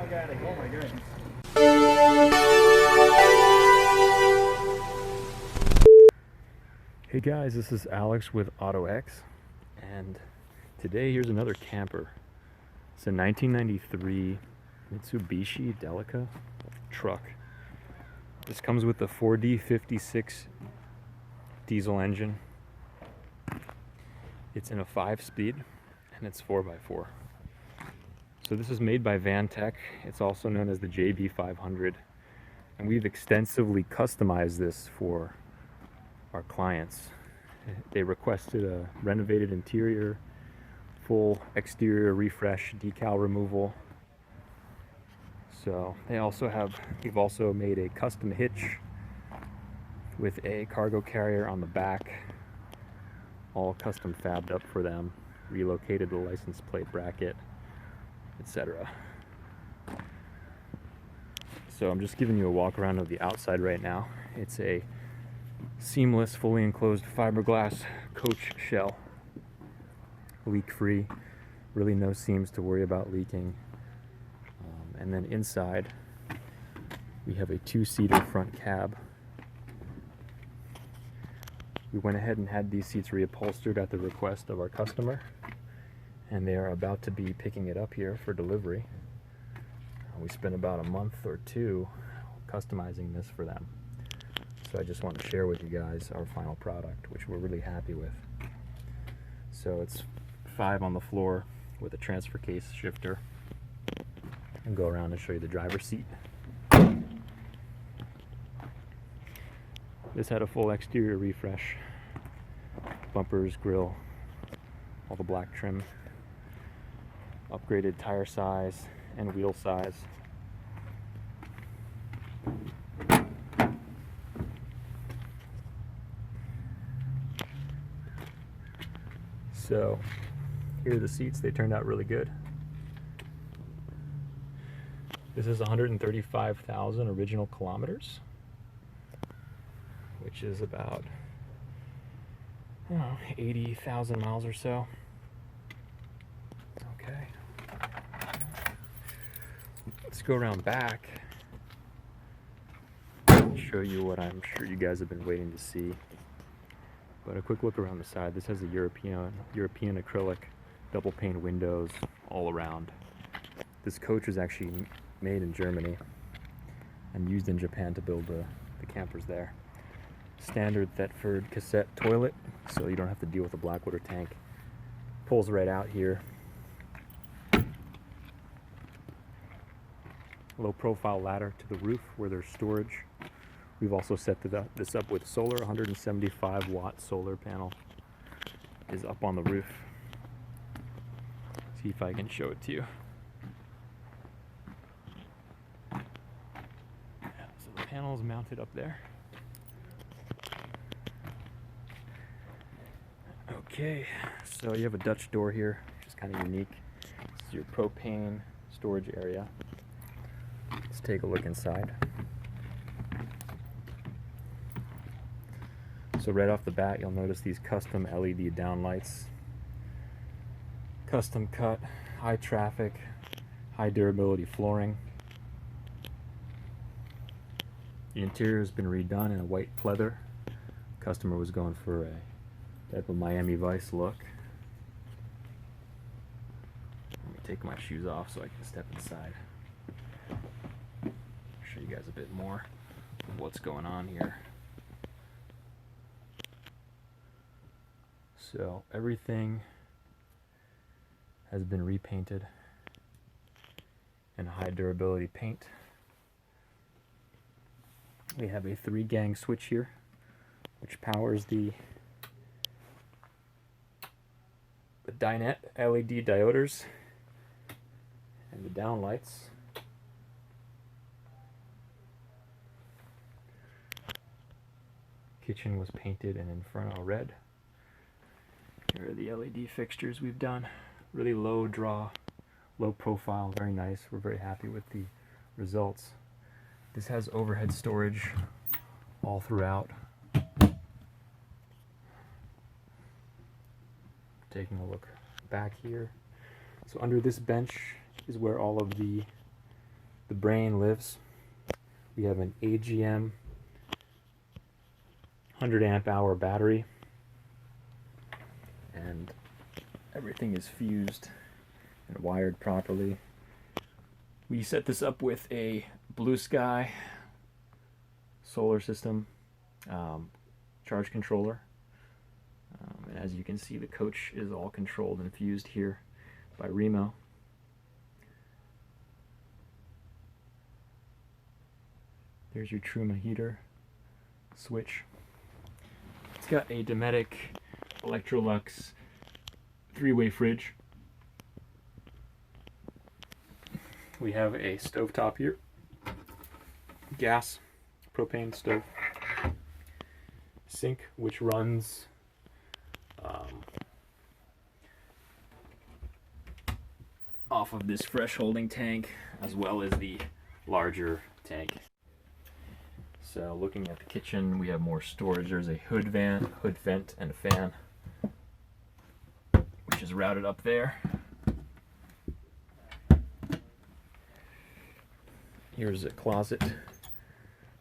fuck out of here. Oh my goodness. Hey guys, this is Alex with OttoEx, and today here's another camper. It's a 1993 Mitsubishi Delica truck. This comes with the 4D56 diesel engine. It's in a 5-speed and it's 4x4. So this is made by Vantech. It's also known as the JB500, and we've extensively customized this for our clients. They requested a renovated interior, full exterior refresh, decal removal. So we've also made a custom hitch with a cargo carrier on the back, all custom fabbed up for them, relocated the license plate bracket, etc. So I'm just giving you a walk around of the outside right now. It's a seamless, fully enclosed fiberglass coach shell, leak free, really no seams to worry about leaking. And then inside we have a 2-seater front cab. We went ahead and had these seats reupholstered at the request of our customer, and they are about to be picking it up here for delivery. We spent about a month or two customizing this for them. So I just want to share with you guys our final product, which we're really happy with. So it's 5 on the floor with a transfer case shifter. And go around and show you the driver's seat. This had a full exterior refresh. Bumpers, grille, all the black trim. Upgraded tire size and wheel size. So here are the seats. They turned out really good. This is 135,000 original kilometers, which is about 80,000 miles or so. Okay. Let's go around back and show you what I'm sure you guys have been waiting to see. But a quick look around the side. This has a European acrylic double pane windows all around. This coach was actually made in Germany and used in Japan to build the campers there. Standard Thetford cassette toilet, so you don't have to deal with a black water tank. Pulls right out here. Low profile ladder to the roof where there's storage. We've also set this up with solar. 175 watt solar panel is up on the roof. See if I can show it to you. So the panel is mounted up there. Okay, so you have a Dutch door here, which is kind of unique. This is your propane storage area. Let's take a look inside. So right off the bat, you'll notice these custom LED downlights. Custom cut, high traffic, high durability flooring. The interior has been redone in a white pleather. Customer was going for a type of Miami Vice look. Let me take my shoes off so I can step inside. Show you guys a bit more of what's going on here. So everything has been repainted in high durability paint. We have a 3-gang switch here, which powers the dinette LED dioders and the downlights. Kitchen was painted in Inferno red. Here are the LED fixtures we've done. Really low draw, low profile, very nice. We're very happy with the results. This has overhead storage all throughout. Taking a look back here. So under this bench is where all of the the brain lives. We have an AGM 100 amp hour battery, and everything is fused and wired properly. We set this up with a Blue Sky solar system charge controller, and as you can see, the coach is all controlled and fused here by Remo. There's your Truma heater switch. It's got a Dometic Electrolux 3-way fridge. We have a stovetop here, gas, propane stove, sink which runs off of this fresh holding tank, as well as the larger tank. So looking at the kitchen, we have more storage. There's a hood vent, and a fan, which is routed up there. Here's a closet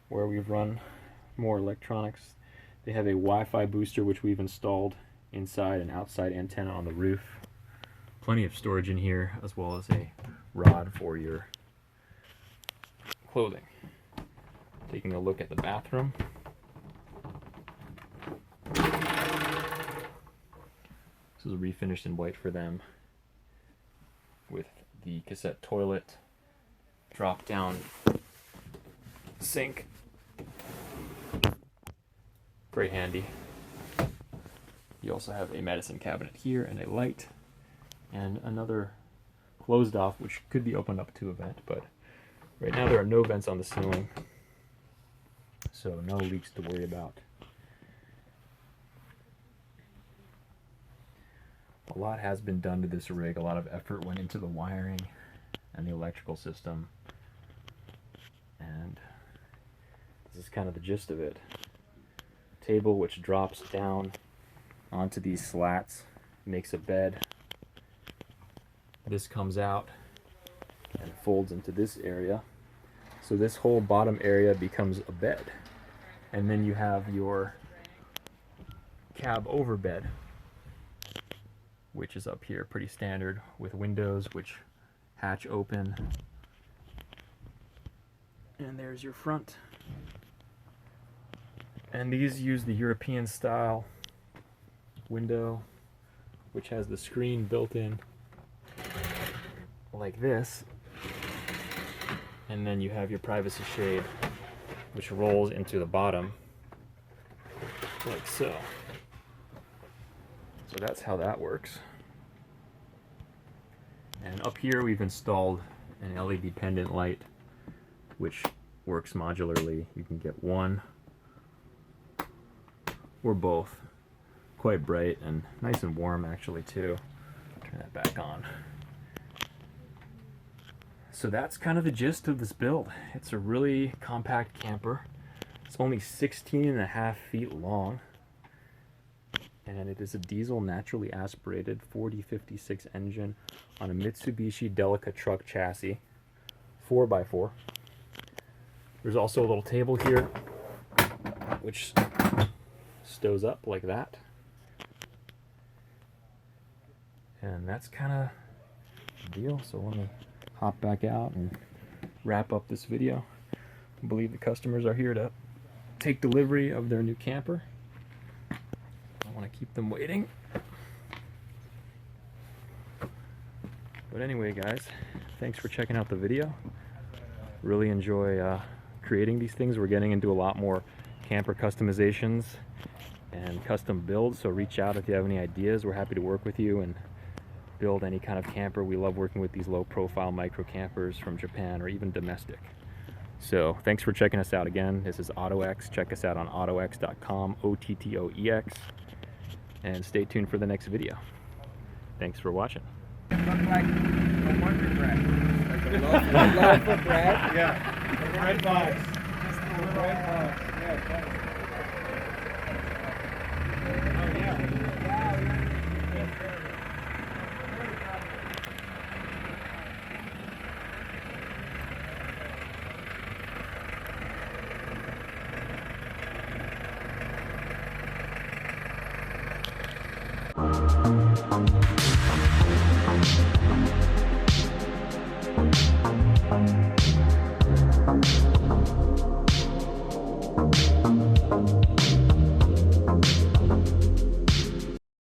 where we've run more electronics. They have a Wi-Fi booster, which we've installed inside and outside antenna on the roof. Plenty of storage in here, as well as a rod for your clothing. Taking a look at the bathroom. This is refinished in white for them, with the cassette toilet, drop down sink. Very handy. You also have a medicine cabinet here and a light, and another closed off which could be opened up to a vent, but right now there are no vents on the ceiling, so no leaks to worry about. A lot has been done to this rig. A lot of effort went into the wiring and the electrical system, and this is kind of the gist of it. Table which drops down onto these slats, makes a bed. This comes out and folds into this area, so this whole bottom area becomes a bed, and then you have your cab over bed, which is up here, pretty standard, with windows which hatch open, and there's your front. And these use the European style window, which has the screen built in like this, and then you have your privacy shade which rolls into the bottom like so. So that's how that works. And up here we've installed an LED pendant light which works modularly. You can get one or both. Quite bright and nice and warm actually too. Turn that back on. So that's kind of the gist of this build. It's a really compact camper. It's only 16.5 feet long, and it is a diesel naturally aspirated 4056 engine on a Mitsubishi Delica truck chassis, 4x4. There's also a little table here which stows up like that, and that's kind of the deal. So let me hop back out and wrap up this video. I believe the customers are here to take delivery of their new camper. I don't want to keep them waiting. But anyway guys, thanks for checking out the video. Really enjoy creating these things. We're getting into a lot more camper customizations and custom builds, so reach out if you have any ideas. We're happy to work with you and build any kind of camper. We love working with these low profile micro campers from Japan or even domestic. So thanks for checking us out again. This is OttoEx. Check us out on OttoEx.com, OTTOEX, and stay tuned for the next video. Thanks for watching. Look like a Wonder Bread. Like a loaf of bread? Yeah. The red box. Just the red box. Yeah. Oh, yeah.